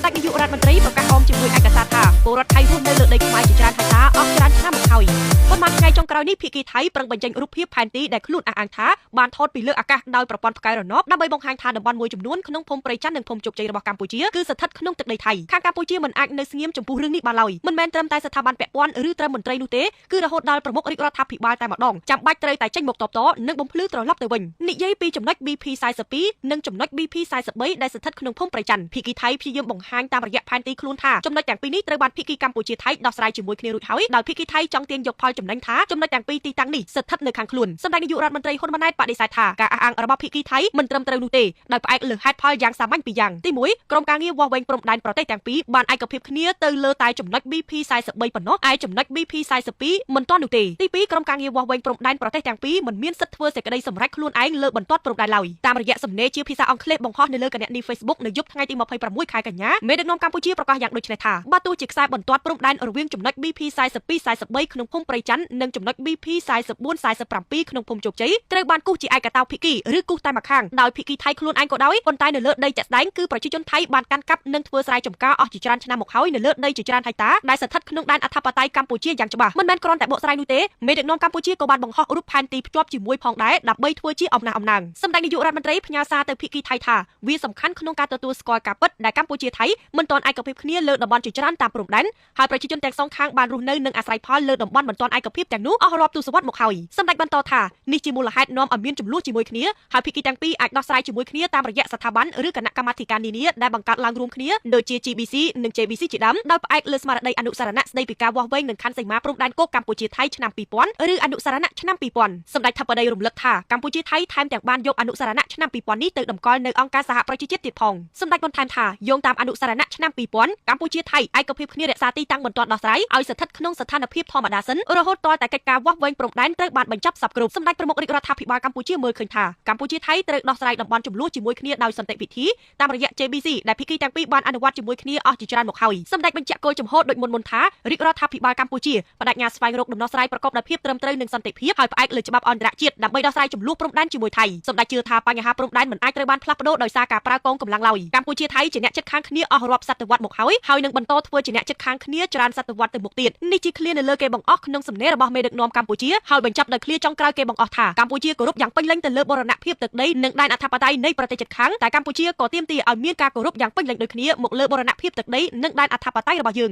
ដេចនាយករដ្ឋមន្ត្រីប្រកាសអមជាមួយឯកសារថាពលរដ្ឋថៃរស់នៅលើដីខ្មែរជាច្រើនហិកតាអស់ច្រើនឆ្នាំមកហើយប៉ុន្មានថ្ងៃចុងក្រោយនេះភាគីថៃប្រឹងបញ្ចេញរូបភាពផែនទីដែលខ្លួនអះអាងថាបានថតពីលើអាកាសដោយប្រព័ន្ធផ្កាយរណបដើម្បីបង្ហាញថាតំបន់មួយចំនួនក្នុងភូមិព្រៃច័ន្ទនិងភូមិជោគជ័យរបស់កម្ពុជាគឺស្ថិតក្នុងទឹកដីថៃខាងកម្ពុជាមិនអាចនៅស្ងៀមចំពោះរឿងនេះបានឡើយមិនមែនត្រឹមតែស្ថាប័នពាក់ព័ន្ធឬត្រឹមមន្ត្រីនោះទេគឺរហូតដល់ប្រមុខរាជរដ្ឋាភិបាលតែម្ដងចាំបាច់ត្រូវតែចេញមកតបតនិងបំភ្លឺត្រឡប់ទៅវិញនិយាយពីចំណុច BP42 និងចំណុច BP43 ដែលស្ថិតក្នុងភូមិព្រៃច័ន្ទភាគីថៃព្យាយាមបង្ហាញតាមរយៈផែនទីខ្លួនថាចំណុចទាំងពីរនេះត្រូវបានភាគីកម្ពុជាថៃដោះស្រាយជាមួយគ្នារួចហើយដោយភាគីថៃចង់ទាញយកផលចំណេញថាចំណុចទាំងពីរទីតាំងនេះស្ថិតនៅខាងខ្លួនសម្ដេចនាយករដ្ឋមន្ត្រីហ៊ុនម៉ាណែតបដិសេធថាការអះអាងរបស់ភាគីថៃមិនត្រឹមត្រូវនោះទេដោយផ្អែកលើហេតុផលយ៉ាងសាមញ្ញពីរយ៉ាងទី1ក្រុមការងារវាស់វែងព្រំដែនប្រទេសទាំងពីរបានឯកភាពគ្នាទៅលើតែចំណុច BP43 ប៉ុណ្ណោះឯចំណុច BP42 មិនទាន់នោះទេទី2ក្រុមការងារវាស់វែងព្រំដែនប្រទេសទាំងពីរមិនមានសិទ្ធិធ្វើសេចក្តីសម្រេចខ្លួនឯងលើបន្ទាត់ព្រំដែនឡើយតាមរយៈសំណេរជាភាសាអង់គ្លេសបង្ហោះនៅលើគណនី Facebook នៅយប់ថ្ងៃទី26ខែកញ្ញាមេដឹកនាំកម្ពុជាប្រកាសយ៉ាងដូចនេះថាបើទោះជាខ្សែបន្ទាត់ព្រំដែនរវាងចំណុច BP42-43 ក្នុងភូមិព្រៃច័ន្ទនិងចំណុច BP44-47 ក្នុងភូមិជោគជ័យត្រូវបានគូសជាឯកតោភាគីឬគូសតែម្ខាងដោយភាគីថៃខ្លួនឯងក៏ដោយប៉ុន្តែនៅលើដីជាក់ស្ដែងគឺប្រជាជនថៃបានកាន់កាប់និងធ្វើស្រែចម្ការអស់ជាច្រើនឆ្នាំមកហើយនៅលើដីជាច្រើនហិកតាដែលស្ថិតក្នុងដែនអធិបតេយ្យកម្ពុជាយ៉ាងច្បាស់មិនមែនគ្រាន់តែបកស្រាយនោះទេមេដឹកនាំកម្ពុជាក៏បានបង្ហោះរូបផែនទីភ្ជាប់ជាមួយផងដែរដើម្បីធ្វើជាអំណះអំណាងសម្ដេចនាយករដ្ឋមន្ត្រីផ្ញើសារទៅភាគីថៃថាវាសំខាន់ក្នុងការទទួលស្គាល់ការពិតដែលកម្ពុជាថៃមិនទាន់ឯកភាពគ្នាលើតំបន់ជាច្រើនតាមព្រំដែនហើយប្រជាជនទាំងសងខាងបានរស់នៅនិងអាស្រ័យផលលើតំបន់មិនទាន់ឯកភាពទាំងនោះអស់រាប់ទសវត្សរ៍មកហើយសម្ដេចបន្តថានេះជាមូលហេតុនាំឲ្យមានចំនួនជាមួយគ្នាហើយភាគីទាំងពីរអាចដោះស្រាយជាមួយគ្នាតាមរយៈស្ថាប័នឬគណៈកម្មាធិការនានាដែលបង្កើតឡើងរួមគ្នាដូចជា GBC និង JBC ជាដើមដោយផ្អែកលើស្មារតីអនុសារណៈស្តីពីការវាស់វែងនិងខណ្ឌសីមាព្រំដែនគោកកម្ពុជាថៃឆ្នាំ2000ឬអនុសារណៈឆ្នាំ2000សម្ដេចថាបតីរំលឹកថាកម្ពុជាថៃថែមទាំងបានយកអនុសារណៈឆ្នាំ2000នេះទៅតម្កល់នៅអង្គការសហប្រជាជាតិទៀតផងសម្ដេចបន្ថែមថាយោងតាមអនុសារណៈឆ្នាំ2000កម្ពុជាថៃឯកភាពគ្នារក្សាទីតាំងបន្ទាន់ដោះស្រាយឲ្យស្ថិតក្នុងស្ថានភាពធម្មតាសិនរហូតទាល់តែកិច្ចការវាស់វែងព្រំដែនត្រូវបានបញ្ចប់សពគ្រប់សម្ដេចប្រមុខរាជរដ្ឋាភិបាលកម្ពុជាមើលឃើញថាកម្ពុជាថៃត្រូវដោះស្រាយតំបន់ចំនួនជាមួយគ្នាដោយសន្តិវិធីតាមរយៈ JBC ដែលភាគីទាំងពីរបានអនុវត្តជាមួយគ្នាអស់ជាច្រើនមកហើយសម្ដេចបញ្ជាក់គោលចំហដូចមុនថារាជរដ្ឋាភិបាលកម្ពុជាបដិញ្ញាស្វែងរកដំណោះស្រាយប្រកបដោយភាពត្រឹមត្រូវនិងសន្តិភាពហើយផ្អែកលើច្បាប់អន្តរជាតិដើម្បីដោះស្រាយចំនួនព្រំដែនជាមួយថៃសម្ដេចជឿថាបញ្ហាព្រំដែនមិនអាចត្រូវបានផ្លាស់ប្ដូរដោយសារការប្រើកងកម្លាំងឡើយកម្ពុជាថៃជាអ្នកជិតខាងគ្នាអស់រាប់សតវត្សរ៍មកហើយនឹងបន្តធ្វើជាអ្នកជិតខាងគ្នាច្រើនសតវត្សរ៍ទៅមុខទៀតនេះជាឃ្លានៅលើគេបង្អស់ក្នុងសំណេររបស់មេដឹកនាំកម្ពុជាហើយបញ្ចប់ដោយឃ្លាចុងក្រោយគេបង្អស់ថាកម្ពុជាគោរពយ៉ាងពេញលេញទៅលើបូរណភាពទឹកដីនិងដែនអធិបតេយ្យនៃប្រទេសជិតខាងតែកម្ពុជាក៏ទាមទារឲ្យមានការគោរពយ៉ាងពេញលេញដូចគ្នាមកលើបូរណភាពទឹកដីនិងដែនអធិបតេយ្យរបស់យើង